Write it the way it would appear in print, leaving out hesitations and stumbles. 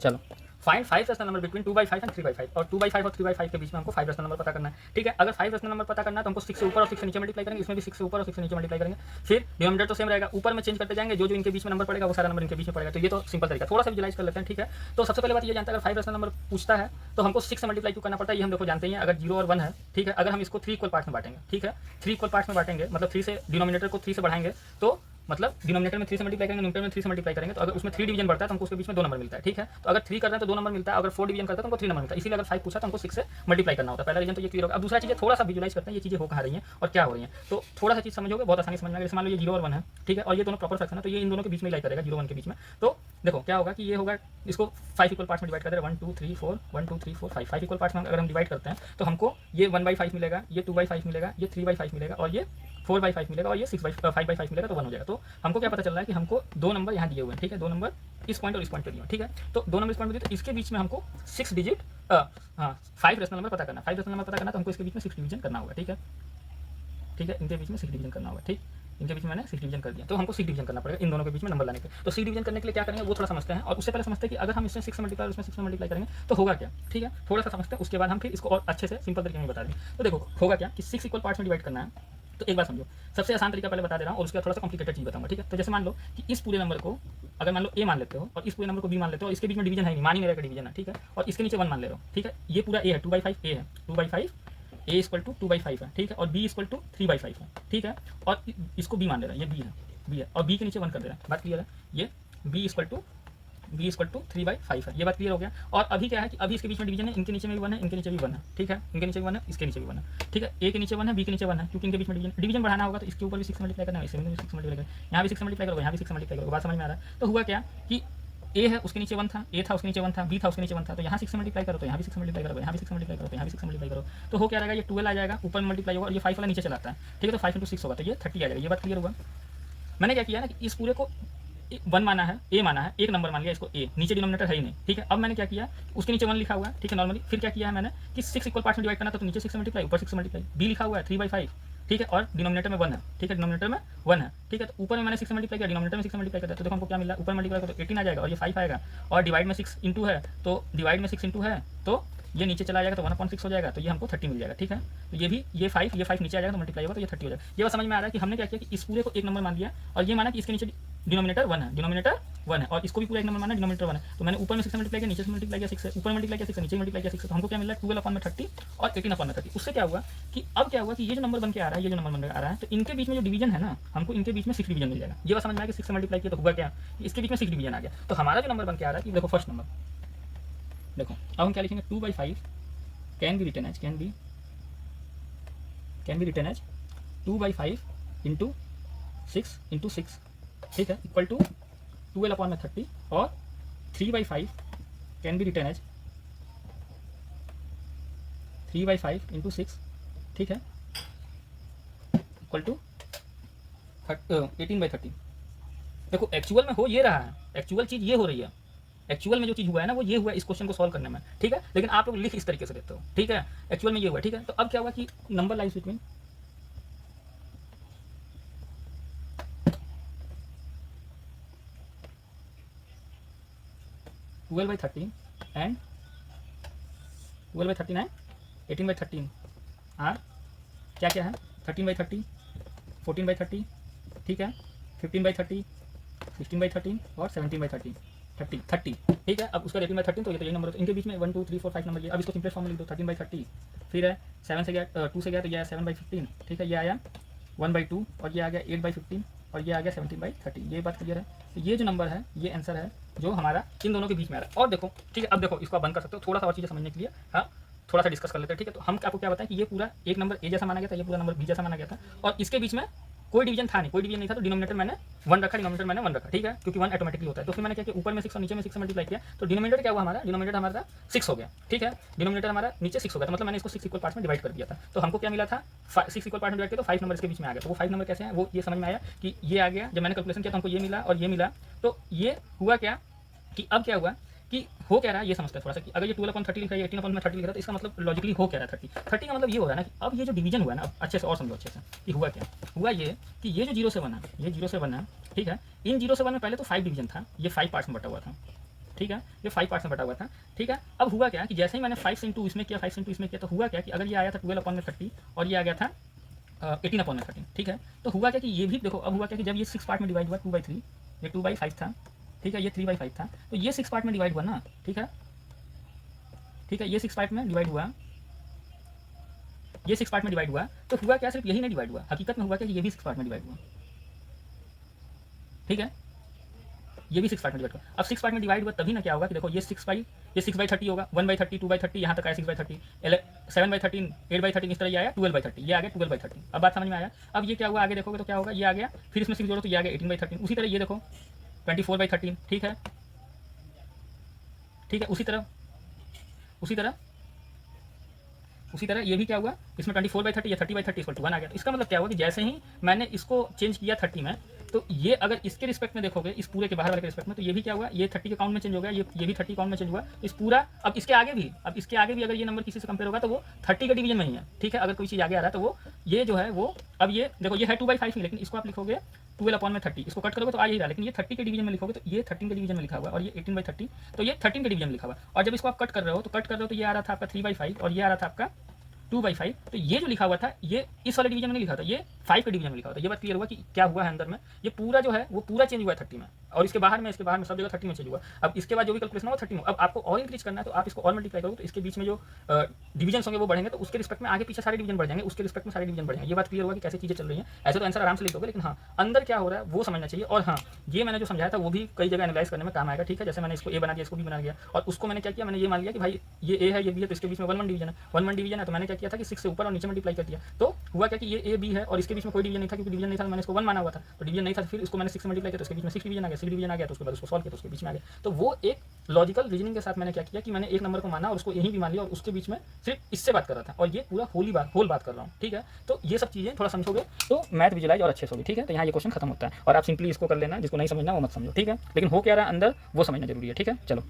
चलो find 5 rational number between 2/5 and 3/5 और 2/5 और 3/5 के बीच में हमको 5 रेशनल नंबर पता करना है। ठीक है, अगर 5 रेशनल नंबर पता करना है तो हमको 6 से ऊपर और 6 से नीचे मल्टीप्लाई करेंगे, इसमें भी 6 से ऊपर और 6 से नीचे मल्टीप्लाई करेंगे। फिर डिनोमिनेटर तो सेम रहेगा, ऊपर में चेंज करते जाएंगे, जो जो इनके बीच में नंबर पड़ेगा वो सारा नंबर इनके बीच में पड़ेगा। तो ये तो सिंपल तरीका, थोड़ा सा विजुलाइज कर लेते हैं। ठीक है, तो सबसे पहले बात ये जानते हैं, अगर 5 रेशनल नंबर पूछता है तो हमको 6 से मल्टीप्लाई क्यों करना पड़ता है, ये हम देखो जानते ही हैं। अगर 0 और 1 है, ठीक है, अगर हम इसको 3 इक्वल पार्ट्स में बांटेंगे, ठीक है, 3 इक्वल पार्ट्स में बांटेंगे मतलब 3 से डिनोमिनेटर को 3 से बढ़ाएंगे, तो मतलब डिनोमिनेटर में 3 से मल्टीप्लाई करेंगे, न्यूमरेटर में 3 से मल्टीप्लाई करेंगे, तो अगर उसमें 3 डिवीजन बढ़ता है तो हमको उसके बीच में 2 नंबर मिलता है। ठीक है, तो अगर 3 कर रहे हैं तो 2 नंबर मिलता है, अगर 4 डिवीजन करता है तो हमको 3 नंबर मिलता है। इसीलिए अगर 5 पूछा तो हमको 6 से मल्टीप्लाई करना होता है। पहला रीजन तो ये क्लियर होगा। अब दूसरा चीज़ थोड़ा सा विजुलाइज करते हैं ये चीज़ें हो कहाँ रही हैं और क्या हो रही हैं, तो थोड़ा सा चीज़ समझोगे बहुत आसानी समझ में आएगा। जैसे मान लो ये 0 और 1 है, ठीक है, और ये दोनों प्रॉपर फ्रैक्शन है, तो ये इन दोनों के बीच में लाई करेगा, 0 1 के बीच में। तो देखो क्या होगा कि ये होगा, इसको 5 इक्वल पार्ट्स में डिवाइड कर दे रहे हैं, 1 2 3 4 1 2 3 4 5 इक्वल पार्ट्स में अगर हम डिवाइड करते हैं तो हमको ये 1/5 मिलेगा, ये 2/5 मिलेगा, ये 3/5 मिलेगा, और ये 4/5 मिलेगा, और ये 5/5 मिलेगा, तो 1 हो जाएगा। तो हमको क्या पता चल रहा है कि हमको 2 नंबर यहाँ दिए हुए हैं। ठीक है, 2 नंबर इस पॉइंट और इस पॉइंट पे दिए हुए हैं। ठीक है, तो 2 नंबर इस पॉइंट पे दिए, तो इसके बीच में हमको 6 डिजिट 5 रेशनल नंबर पता करना। 5 रेशनल नंबर पता करना तो हमको इसके बीच में 6 डिवीजन करना होगा। ठीक है, ठीक है, इनके बीच में 6 डिवीजन करना होगा। ठीक, इनके बीच में मैंने 6 डिवीजन कर दिया, तो हमको 6 डिवीजन करना पड़ेगा इन दोनों के बीच में नंबर लाने के। तो 6 डिवीजन करने के लिए क्या करेंगे वो थोड़ा समझते हैं, और उससे पहले समझते हैं कि अगर हम इसमें 6 से मल्टीप्लाई उसमें 6 से मल्टीप्लाई करेंगे तो होगा क्या। ठीक है, थोड़ा सा समझते हैं, उसके बाद हम फिर इसको और अच्छे से सिंपल तरीके में बता दें। तो देखो होगा क्या कि 6 इक्वल पार्ट्स में डिवाइड करना है। तो एक बात समझो, सबसे आसान तरीका पहले बता दे रहा हूँ और उसके बाद थोड़ा सा कॉम्प्लिकेटेड चीज़ बताऊंगा। ठीक है, तो जैसे मान लो कि इस पूरे नंबर को अगर मान लो ए मान लेते हो और इस पूरे नंबर को बी मान लेते हो, और इसके बीच में डिवीजन है नहीं, मान ही मेरा का डिवीजन है। ठीक है, और इसके नीचे 1 मान ले रहा हूँ। ठीक है, ये पूरा ए है, 2/5 ए है, 2/5 ए इक्वल टू 2/5 है। ठीक है, और बी इक्वल टू 3/5 है। ठीक है, और इसको बी मान ले रहा है, ये बी है, और बी के नीचे 1 कर दे रहा है। बात क्लियर है, ये बी इक्वल टू 3/5 है। ये बात क्लियर हो गया। और अभी क्या है कि अभी इसके बीच में डिवीजन है, इनके नीचे में भी 1 है, इनके नीचे भी 1 है। ठीक है, इनके नीचे भी 1 है, इसके नीचे भी 1 है। ठीक है, ए के नीचे 1 है, बी के नीचे 1 है, क्योंकि इनके बीच में डिवीजन बढ़ाना होगा, तो इसके ऊपर भी 6 मल्टीप्लाई करना है, इससे भी 6 मल्टीप्लाई करना है, यहाँ भी 6 मल्टीप्लाई करोगे, यहाँ भी 6 मल्टीप्लाई करोगे। बात समझ में आ रहा है। तो हुआ क्या कि ए है उसके नीचे 1 था, ए था उसके नीचे 1 था, बी था उसके नीचे 1 था, तो यहाँ 6 मल्टीप्लाई करो तो यहाँ भी 6 मल्टीप्लाई करो, यहाँ भी 6 मल्टीप्लाई करो तो यहाँ भी 6 मल्टीप्लाई करो, तो हो क्या रहेगा, ये 12 आ जाएगा, ऊपर मल्टीप्लाई होगा, और ये 5 वाला नीचे चलाता है। ठीक है, तो 5 × 6 होगा, तो ये 30 आ जाएगा। ये बात क्लियर हुआ। मैंने क्या किया ना कि इस पूरे को 1 माना है, ए माना है, एक नंबर मान लिया इसको ए, नीचे डिनोमिनेटर है ही नहीं। ठीक है, अब मैंने क्या किया, उसके नीचे 1 लिखा हुआ है। ठीक है, नॉर्मली फिर क्या किया है मैंने कि 6 इक्वल पार्ट्स में डिवाइड करना था, तो नीचे 6 मल्टीप्लाई, ऊपर 6 मल्टीप्लाई, बी लिखा हुआ है 3/5। ठीक है, और डिनोमिनेटर में 1 है। ठीक है, डिनोमिनेटर में 1 है। ठीक है, तो ऊपर में मैंने 6 से मल्टीप्लाई किया, डिनोमिनेटर में 6 से मल्टीप्लाई करता है, तो देखो हमको क्या मिला, ऊपर मल्टीप्लाई करो तो 18 आ जाएगा, और ये 5 आएगा, और डिवाइड में 6 इंटू है, तो डिवाइड में 6 इंटू है, तो ये नीचे चला जाएगा, तो 1/6 हो जाएगा, तो ये हमको 30 मिल जाएगा। ठीक है, तो ये 5 नीचे आ जाएगा, तो मल्टीप्लाई होगा, तो ये 30 हो जाएगा। ये बात समझ में आ रहा है कि हमने क्या किया कि इस पूरे को एक नंबर मान लिया, और ये माना कि इसके नीचे डिनोमिनेटर 1 है, डिनोमिनेटर 1 है, और इसको भी पूरा एक नंबर माना, डिनोमिनेटर 1 है, तो मैंने ऊपर में 6 मल्टीप्लाई किया, नीचे से मल्टीप्लाई किया 6 से, ऊपर मल्टीप्लाई किया 6 से, नीचे मल्टीप्लाई किया 6 से, तो हमको क्या मिला 12/30 और 18/30। उससे क्या हुआ कि अब क्या हुआ कि ये जो नंबर बन के आ रहा है, ये जो नंबर बन के आ रहा है, तो इनके बीच में जो डिवीजन है ना, हमको इनके बीच में 6 डिवीजन मिल जाएगा। ये बात समझ में आया कि 6 से मल्टीप्लाई किया तो हुआ क्या, इसके बीच में 6 डिवीजन आ गया। तो हमारा जो नंबर बन के आ रहा है कि देखो फर्स्ट नंबर, देखो अब हम क्या लिखेंगे, 2/5 can be written as 2/5 into 6 ठीक है, इक्वल टू 12/30, और 3/5 can be written as 3/5 into 6, ठीक है, इक्वल टू 18/30। देखो एक्चुअल में हो ये रहा है, एक्चुअल चीज़ ये हो रही है, एक्चुअल में जो चीज़ हुआ है ना वो ये हुआ है इस क्वेश्चन को सॉल्व करने में। ठीक है, लेकिन आप लोग लिख इस तरीके से देते हो। ठीक है, एक्चुअल में ये हुआ। ठीक है, तो अब क्या हुआ कि number lies between 12/13 and 18/13 are क्या है, 13/30, 14/30, ठीक है, 15/30, 16/13 और 17/30, 30। ठीक है, अब उसका 18/13, तो ये तो यही नंबर, तो इनके बीच में 1 2 3 4 5 नंबर ये। अब इसको सिंपलेस्ट फॉर्म में लिख दो, 13/30, फिर है 7 से गया 2 से गया तो ये आया 7/15। ठीक है, ये आया 1/2, और ये आ गया 8/15, और ये आ गया 17/30। ये बात क्लियर है। तो ये जो नंबर है ये आंसर है जो हमारा इन दोनों के बीच में आ रहा है। और देखो ठीक है, अब देखो इसको आप बंद कर सकते हो, थोड़ा सा और चीज़ें समझने के लिए हाँ थोड़ा सा डिस्कस कर लेते हैं। ठीक है, तो हम आपको क्या बताएं कि ये पूरा एक नंबर ए जैसा माना गया था, ये पूरा नंबर बी जैसा माना गया था, और इसके बीच में कोई डिवीजन था नहीं, कोई डिवीजन नहीं था, तो डिनोमिनेटर मैंने 1 रखा, डिनोमिनेटर मैंने 1 रखा। ठीक है, क्योंकि 1 ऑटोमेटिकली होता है। तो फिर मैंने क्या किया, ऊपर में 6 और नीचे में 6 मल्टीप्लाई किया, तो डिनोमिनेटर क्या हुआ हमारा, डिनोमिनेटर हमारा 6 हो गया। ठीक है, डिनोमिनेटर हमारा नीचे 6 हो गया, तो मतलब मैंने इसको 6 इक्वल पार्ट्स में डिवाइड कर दिया था। तो हमको क्या मिला था, 6 इक्वल पार्ट में डिवाइड किया तो 5 नंबर इसके बीच में आ गया। तो वो 5 नंबर कैसे हैं वो ये समझ में आया कि ये आ गया, जब मैंने कैलकुलेशन किया तो हमको ये मिला और ये मिला। तो ये हुआ क्या कि अब क्या हुआ कि हो क्या रहा है ये समझते हैं थोड़ा सा, कि अगर ये 12/30 लिखा है, 18/30 लिख रहा है, तो इसका मतलब लॉजिकली हो क्या रहा है 30 का मतलब ये हो रहा है ना कि अब ये जो डिवीजन हुआ है ना, अब अच्छे से और समझो अच्छे से कि हुआ क्या हुआ, ये कि ये जो 0 से 1 है, ये 0 से 1 है। ठीक है, इन 0 से 1 में पहले तो 5 डिवीजन था, ये 5 पार्ट्स में बटा हुआ था। ठीक है, ये 5 पार्ट्स में बटा हुआ था, ठीक है। अब हुआ क्या कि जैसे ही मैंने 5 इंटू इसमें किया, 5 इंटू इसमें किया, तो हुआ क्या कि अगर ये आया था 12/30 और ये आ गया था 18/30, ठीक है। तो हुआ क्या कि ये भी देखो, अब हुआ क्या कि जब ये 6 पार्ट में डिवाइड हुआ 2/3, ये 2/5 था, ठीक है, ये 3/5 था, तो ये 6 पार्ट में डिवाइड हुआ ना, ठीक है, ठीक है, ये 6 पार्ट में डिवाइड हुआ, ये 6 पार्ट में डिवाइड हुआ, तो हुआ क्या, सिर्फ यही नहीं डिवाइड हुआ, हकीकत में हुआ क्या कि ये भी 6 पार्ट में डिवाइड हुआ, ठीक है, ये भी 6 पार्ट में डिवाइड हुआ। अब 6 पार्ट में डिवाइड हुआ तभी ना क्या होगा कि देखो ये 6/30 होगा, 1/30, 2/30, यहाँ तक आया 6/30, 7/13, 8/13, इस तरह ये आया 12/30, ये आ गया 12/30। अब बात समझ में आया। अब ये क्या हुआ, आगे देखोगे तो क्या होगा, ये आ गया, फिर इसमें 6 जोड़ो तो ये आ गया 18/13। उसी तरह ये देखो 24/13, ठीक है, ठीक है, उसी तरह ये भी क्या हुआ, इसमें 24/30 या 30/30 = 1 आ गया। तो इसका मतलब क्या हुआ कि जैसे ही मैंने इसको चेंज किया 30 में, तो ये अगर इसके रिस्पेक्ट में देखोगे, इस पूरे के बाहर वाले के रिस्पेक्ट में, तो ये भी क्या हुआ, ये 30 के काउंट में चेंज हो गया, ये भी 30 काउंट में चेंज हुआ। इस पूरा अब इसके आगे भी अगर ये नंबर किसी से कंपेयर होगा तो वो 30 के डिवीजन में ही है, ठीक है। अगर कोई चीज़ आगे आ रहा है तो वो ये जो है वो, अब ये देखो ये है 2/5 ही, लेकिन इसको आप लिखोगे 12/30, इसको कट करोगे तो आ ही रहा, लेकिन ये 30 के डिवीजन में लिखोगे तो ये 13 के डिवीजन में लिखा हुआ, और ये 18/30, तो ये 13 के डिवीजन में लिखा हुआ। और जब इसको आप कट कर रहे हो तो ये आ रहा था आपका 3/5 और ये आ रहा था आपका 2/5। तो ये जो लिखा हुआ था ये इस वाले डिवीजन में नहीं लिखा था, ये 5 के डिवीजन में लिखा हुआ था। ये बात क्लियर हुआ कि क्या हुआ है अंदर में, ये पूरा जो है वो पूरा चेंज हुआ है 30 में, और इसके बाहर में सब जगह 30 में चेंज हुआ। अब इसके बाद जो भी कैलकुलेशन होगा 30 में। अब आपको और इंक्रीज करना है तो आप इसको और मल्टीप्लाई करोगे तो इसके बीच में जो डिवीजन होंगे वो बढ़ेंगे, तो उसके रिस्पेक्ट में आगे पीछे सारे डिवीजन बढ़ जाएंगे, उसके रिस्पेक्ट में सारे डिवीजन बढ़ जाएंगे। ये बात क्लियर हुआ कि कैसे चीज़ें चल रही हैं। ऐसे तो आंसर आराम से लिख दोगे, लेकिन हाँ अंदर क्या हो रहा है वो समझना चाहिए। और हाँ ये मैंने जो समझाया था वो भी कई जगह एनालाइज करने में काम आएगा, ठीक है। जैसे मैंने इसको ए बना दिया, इसको भी बना दिया, और उसको मैंने क्या किया, मैंने ये मान लिया कि भाई ये ए है, ये बी है, तो इसके बीच में 1 डिवीजन है, 1 डिवीजन है, तो मैंने क्या किया था कि 6 से ऊपर और नीचे मल्टीप्लाई कर दिया। तो हुआ क्या कि ये ए बी है और इसके बीच में कोई डिवीजन नहीं था, क्योंकि डिवीजन नहीं था, मैंने इसको 1 माना हुआ था, तो डिवीजन नहीं था, फिर इसको मैंने 6 से मल्टीप्लाई किया तो इसके बीच में 6 डिवीजन आ गया, 6 डिवीजन आ गया, तो उसके बाद उसको सॉल्व किया तो उसके बीच में आ गया। तो वो एक लॉजिकल रीजनिंग के साथ मैंने क्या किया कि मैंने एक नंबर को माना और उसको यहीं भी मान लिया, और उसके बीच में सिर्फ इससे बात कर रहा था, और ये पूरा होल बात कर रहा हूँ, ठीक है। तो ये सब चीज़ें थोड़ा समझोगे तो मैथ विजुलाइज और अच्छे से होगी, ठीक है। तो यहाँ ये क्वेश्चन खत्म होता है, और आप सिंपली इसको कर लेना, जिसको नहीं समझना वो मत समझो, ठीक है। लेकिन हो क्या रहा है अंदर वो समझना जरूरी है, ठीक है। चलो।